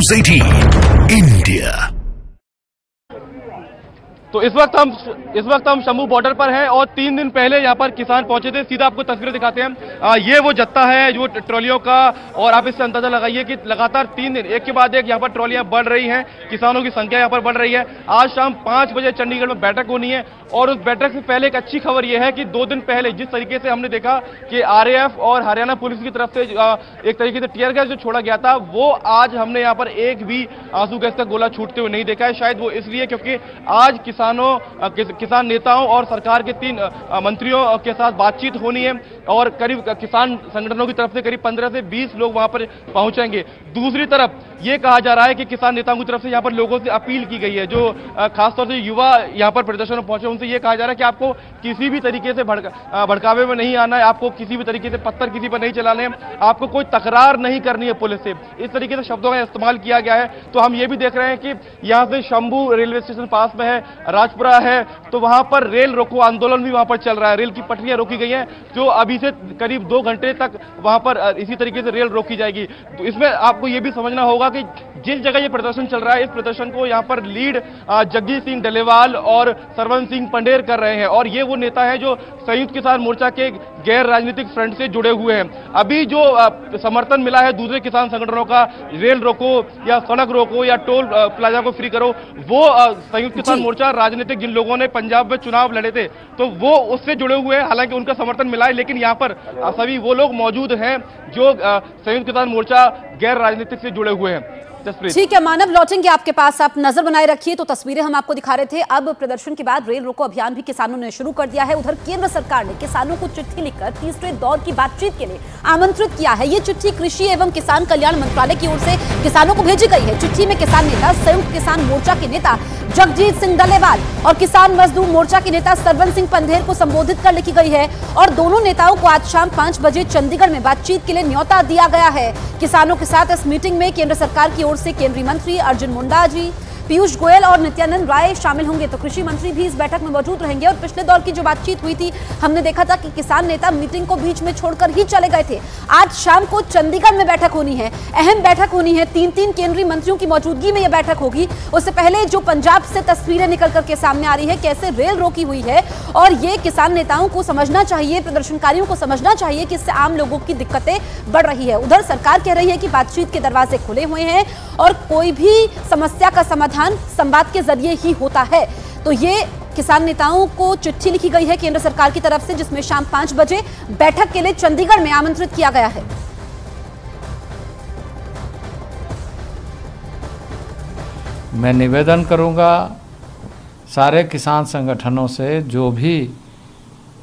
News 18 India। तो इस वक्त हम शंभू बॉर्डर पर हैं और 3 दिन पहले यहाँ पर किसान पहुंचे थे। सीधा आपको तस्वीरें दिखाते हैं। ये वो जत्था है जो ट्रॉलियों का, और आप इससे अंदाजा लगाइए कि लगातार 3 दिन एक के बाद एक यहाँ पर ट्रॉलियां बढ़ रही हैं, किसानों की संख्या यहाँ पर बढ़ रही है। आज शाम 5 बजे चंडीगढ़ में बैठक होनी है और उस बैठक से पहले एक अच्छी खबर यह है कि 2 दिन पहले जिस तरीके से हमने देखा कि RAF और हरियाणा पुलिस की तरफ से एक तरीके से टीयर गैस जो छोड़ा गया था, वो आज हमने यहाँ पर एक भी आंसू गैस का गोला छूटते हुए नहीं देखा है। शायद वो इसलिए क्योंकि आज किसान नेताओं और सरकार के 3 मंत्रियों के साथ बातचीत होनी है और करीब किसान संगठनों की तरफ से करीब 15 से 20 लोग वहां पर पहुंचेंगे। दूसरी तरफ ये कहा जा रहा है कि किसान नेताओं की तरफ से यहाँ पर लोगों से अपील की गई है, जो खासतौर से युवा यहाँ पर प्रदर्शन में पहुंचे, उनसे ये कहा जा रहा है कि आपको किसी भी तरीके से भड़कावे में नहीं आना है, आपको किसी भी तरीके से पत्थर किसी पर नहीं चलाने हैं, आपको कोई तकरार नहीं करनी है पुलिस से। इस तरीके से शब्दों का इस्तेमाल किया गया है। तो हम ये भी देख रहे हैं कि यहाँ से शंभू रेलवे स्टेशन पास में है, राजपुरा है, तो वहां पर रेल रोको आंदोलन भी वहां पर चल रहा है। रेल की पटरियां रोकी गई हैं, जो अभी से करीब 2 घंटे तक वहां पर इसी तरीके से रेल रोकी जाएगी। तो इसमें आपको ये भी समझना होगा कि जिस जगह ये प्रदर्शन चल रहा है, इस प्रदर्शन को यहाँ पर लीड जगजीत सिंह डलेवाल और सरवन सिंह पंडेर कर रहे हैं और ये वो नेता है जो संयुक्त किसान मोर्चा के गैर राजनीतिक फ्रंट से जुड़े हुए हैं। अभी जो समर्थन मिला है दूसरे किसान संगठनों का, रेल रोको या सड़क रोको या टोल प्लाजा को फ्री करो, वो संयुक्त किसान मोर्चा राजनीतिक जिन लोगों ने पंजाब में चुनाव लड़े थे तो वो उससे जुड़े हुए हैं। हालांकि उनका समर्थन मिला है, लेकिन यहाँ पर सभी वो लोग मौजूद हैं जो संयुक्त किसान मोर्चा गैर राजनीतिक से जुड़े हुए हैं। ठीक है मानव, लौटेंगे आपके पास, आप नजर बनाए रखिए। तो तस्वीरें हम आपको दिखा रहे थे। अब प्रदर्शन के बाद रेल रोको अभियान भी किसानों ने शुरू कर दिया है। उधर केंद्र सरकार ने किसानों को चिट्ठी लिखकर तीसरे दौर की बातचीत के लिए आमंत्रित किया है। ये चिट्ठी कृषि एवं किसान कल्याण मंत्रालय की ओर से किसानों को भेजी गई है। चिट्ठी में किसान नेता संयुक्त किसान मोर्चा के नेता जगजीत सिंह डलेवाल और किसान मजदूर मोर्चा के नेता सरवन सिंह पंधेर को संबोधित कर लिखी गई है और दोनों नेताओं को आज शाम 5 बजे चंडीगढ़ में बातचीत के लिए न्योता दिया गया है। किसानों के साथ इस मीटिंग में केंद्र सरकार की ओर से केंद्रीय मंत्री अर्जुन मुंडा जी, पीयूष गोयल और नित्यानंद राय शामिल होंगे। तो कृषि मंत्री भी इस बैठक में मौजूद रहेंगे। और पिछले दौर की जो बातचीत हुई थी, हमने देखा था कि किसान नेता मीटिंग को बीच में छोड़कर ही चले गए थे। आज शाम को चंडीगढ़ में बैठक होनी है, अहम बैठक होनी है। 3 केंद्रीय मंत्रियों की मौजूदगी में यह बैठक होगी। उससे पहले जो पंजाब से तस्वीरें निकल करके सामने आ रही है, कैसे रेल रोकी हुई है, और ये किसान नेताओं को समझना चाहिए, प्रदर्शनकारियों को समझना चाहिए कि इससे आम लोगों की दिक्कतें बढ़ रही है। उधर सरकार कह रही है कि बातचीत के दरवाजे खुले हुए हैं और कोई भी समस्या का समाधान संवाद के जरिए ही होता है। तो ये किसान नेताओं को चिट्ठी लिखी गई है केंद्र सरकार की तरफ से, जिसमें शाम 5 बजे बैठक के लिए चंडीगढ़ में आमंत्रित किया गया है। मैं निवेदन करूंगा सारे किसान संगठनों से, जो भी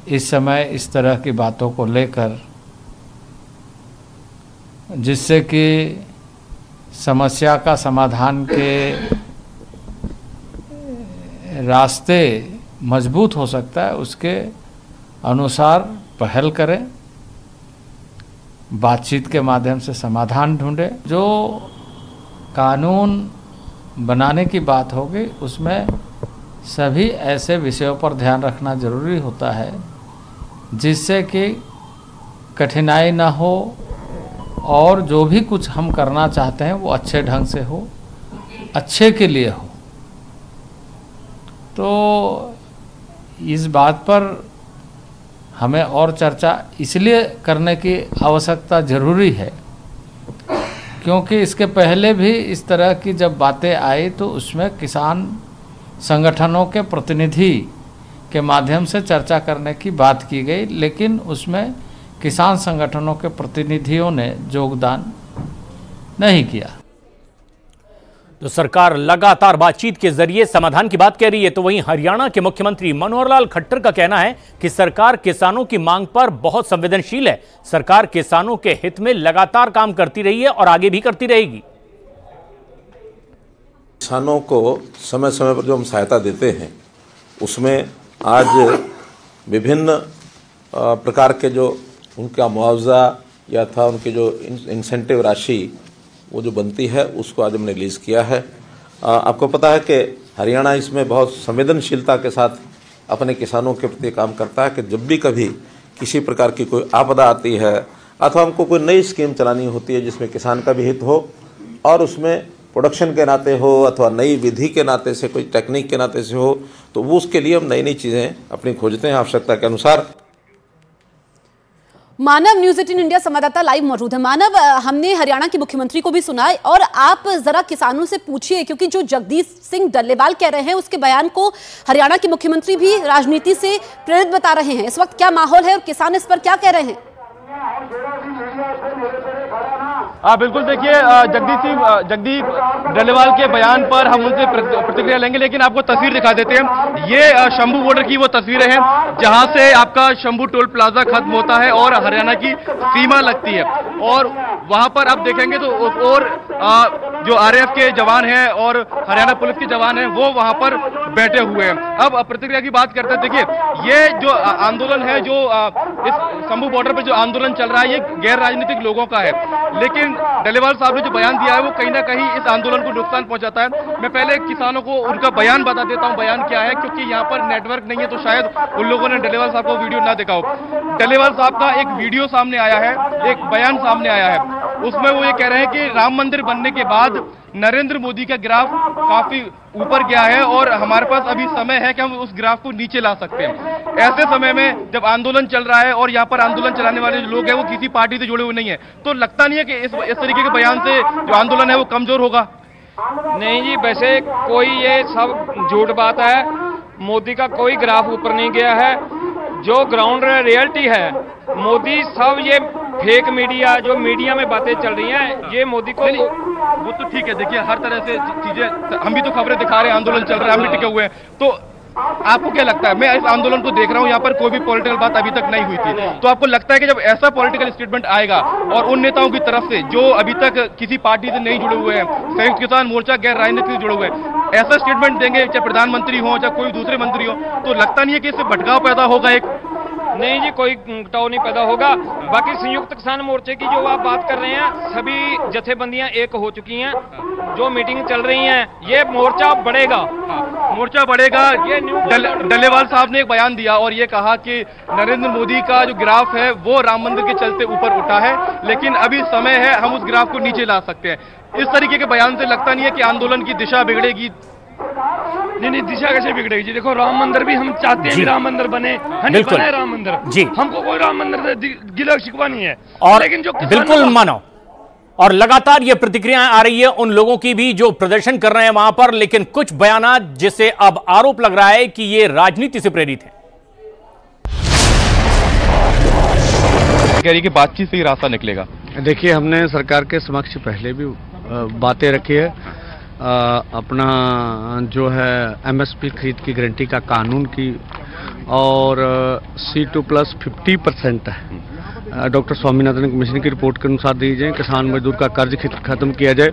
इस समय इस तरह की बातों को लेकर, जिससे कि समस्या का समाधान के रास्ते मजबूत हो सकता है, उसके अनुसार पहल करें, बातचीत के माध्यम से समाधान ढूंढें। जो कानून बनाने की बात होगी उसमें सभी ऐसे विषयों पर ध्यान रखना जरूरी होता है जिससे कि कठिनाई ना हो और जो भी कुछ हम करना चाहते हैं वो अच्छे ढंग से हो, अच्छे के लिए हो। तो इस बात पर हमें और चर्चा इसलिए करने की आवश्यकता जरूरी है क्योंकि इसके पहले भी इस तरह की जब बातें आई तो उसमें किसान संगठनों के प्रतिनिधि के माध्यम से चर्चा करने की बात की गई, लेकिन उसमें किसान संगठनों के प्रतिनिधियों ने योगदान नहीं किया। तो सरकार लगातार बातचीत के जरिए समाधान की बात कह रही है, तो वहीं हरियाणा के मुख्यमंत्री मनोहर लाल खट्टर का कहना है कि सरकार किसानों की मांग पर बहुत संवेदनशील है। सरकार किसानों के हित में लगातार काम करती रही है और आगे भी करती रहेगी। किसानों को समय समय पर जो हम सहायता देते हैं उसमें आज विभिन्न प्रकार के जो उनका मुआवजा या था, उनकी जो इंसेंटिव राशि वो जो बनती है उसको आज हमने रिलीज़ किया है। आपको पता है कि हरियाणा इसमें बहुत संवेदनशीलता के साथ अपने किसानों के प्रति काम करता है कि जब भी कभी किसी प्रकार की कोई आपदा आती है अथवा हमको कोई नई स्कीम चलानी होती है जिसमें किसान का भी हित हो और उसमें प्रोडक्शन के नाते हो अथवा नई विधि के नाते से, कोई टेक्निक के नाते से हो, तो वो उसके लिए हम नई नई चीज़ें अपनी खोजते हैं आवश्यकता के अनुसार। मानव, न्यूज़ 18 इंडिया संवाददाता लाइव मौजूद है। मानव, हमने हरियाणा के मुख्यमंत्री को भी सुना है और आप जरा किसानों से पूछिए, क्योंकि जो जगदीश सिंह डल्लेवाल कह रहे हैं उसके बयान को हरियाणा के मुख्यमंत्री भी राजनीति से प्रेरित बता रहे हैं। इस वक्त क्या माहौल है और किसान इस पर क्या कह रहे हैं? बिल्कुल, देखिए जगदीश डल्लेवाल के बयान पर हम उनसे प्रतिक्रिया लेंगे, लेकिन आपको तस्वीर दिखा देते हैं। ये शंभू बॉर्डर की वो तस्वीरें हैं जहां से आपका शंभू टोल प्लाजा खत्म होता है और हरियाणा की सीमा लगती है, और वहां पर आप देखेंगे तो और जो आरएएफ के जवान हैं और हरियाणा पुलिस के जवान हैं वो वहां पर बैठे हुए हैं। अब प्रतिक्रिया की बात करते हैं। देखिए, ये जो आंदोलन है, जो इस शंभू बॉर्डर पर जो आंदोलन चल रहा है, ये गैर राजनीतिक लोगों का है, लेकिन डल्लेवाल साहब ने जो बयान दिया है वो कहीं ना कहीं इस आंदोलन को नुकसान पहुंचाता है। मैं पहले किसानों को उनका बयान बता देता हूं, बयान क्या है, क्योंकि यहाँ पर नेटवर्क नहीं है तो शायद उन लोगों ने डल्लेवाल साहब को वीडियो ना देखा हो। डल्लेवाल साहब का एक वीडियो सामने आया है, एक बयान सामने आया है, उसमें वो ये कह रहे हैं कि राम मंदिर बनने के बाद नरेंद्र मोदी का ग्राफ काफी ऊपर गया है और हमारे पास अभी समय है कि हम उस ग्राफ को नीचे ला सकते हैं। ऐसे समय में जब आंदोलन चल रहा है और यहाँ पर आंदोलन चलाने वाले जो लोग हैं वो किसी पार्टी से जुड़े हुए नहीं है, तो लगता नहीं है कि इस तरीके के बयान से जो आंदोलन है वो कमजोर होगा? नहीं जी, वैसे कोई ये सब झूठ बात है। मोदी का कोई ग्राफ ऊपर नहीं गया है। जो ग्राउंड रियलिटी है, मोदी सब ये फेक मीडिया, जो मीडिया में बातें चल रही हैं, ये मोदी को वो तो ठीक है। देखिए, हर तरह से चीजें, हम भी तो खबरें दिखा रहे हैं, आंदोलन चल रहा है, हम भी टिके हुए हैं, तो आपको क्या लगता है? मैं इस आंदोलन को देख रहा हूं, यहाँ पर कोई भी पॉलिटिकल बात अभी तक नहीं हुई थी, तो आपको लगता है कि जब ऐसा पॉलिटिकल स्टेटमेंट आएगा और उन नेताओं की तरफ से जो अभी तक किसी पार्टी से नहीं जुड़े हुए हैं, संयुक्त किसान मोर्चा गैर राजनीति से जुड़े हुए हैं, ऐसा स्टेटमेंट देंगे, चाहे प्रधानमंत्री हो चाहे कोई दूसरे मंत्री हो, तो लगता नहीं है कि इससे भटकाव पैदा होगा? एक नहीं जी, कोई घटाव नहीं पैदा होगा। बाकी संयुक्त किसान मोर्चे की जो आप बात कर रहे हैं, सभी जथेबंदियां एक हो चुकी हैं, जो मीटिंग चल रही हैं, ये मोर्चा बढ़ेगा। मोर्चा बढ़ेगा। ये डल्लेवाल साहब ने एक बयान दिया और ये कहा कि नरेंद्र मोदी का जो ग्राफ है वो राम मंदिर के चलते ऊपर उठा है, लेकिन अभी समय है, हम उस ग्राफ को नीचे ला सकते हैं। इस तरीके के बयान से लगता नहीं है कि आंदोलन की दिशा बिगड़ेगी? नहीं, दिशा कैसे बिगड़ेगी जी? देखो, राम मंदिर भी हम चाहते हैं कि राम मंदिर बने, बने राम मंदिर जी, हमको कोई राम मंदिर से गिला शिकवा नहीं है। और लेकिन जो बिल्कुल मानो, और लगातार ये प्रतिक्रियाएं आ रही है उन लोगों की भी जो प्रदर्शन कर रहे हैं वहां पर, लेकिन कुछ बयानात जिससे अब आरोप लग रहा है कि ये राजनीति से प्रेरित है। कह रही कि बातचीत से ही रास्ता निकलेगा। देखिए, हमने सरकार के समक्ष पहले भी बातें रखी है। अपना जो है एमएसपी खरीद की गारंटी का कानून की, और C2+ 50% है। डॉक्टर स्वामीनाथन कमीशन की रिपोर्ट के अनुसार दी जाए। किसान मजदूर का कर्ज खत्म किया जाए।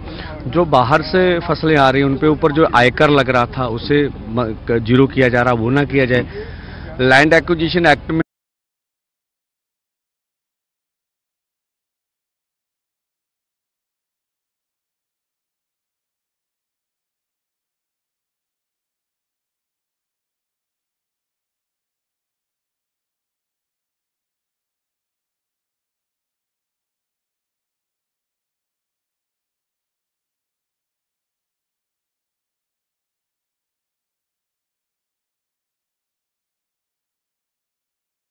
जो बाहर से फसलें आ रही हैं उन पे ऊपर जो आयकर लग रहा था उसे जीरो किया जा रहा, वो ना किया जाए। लैंड एक्विजिशन एक्ट में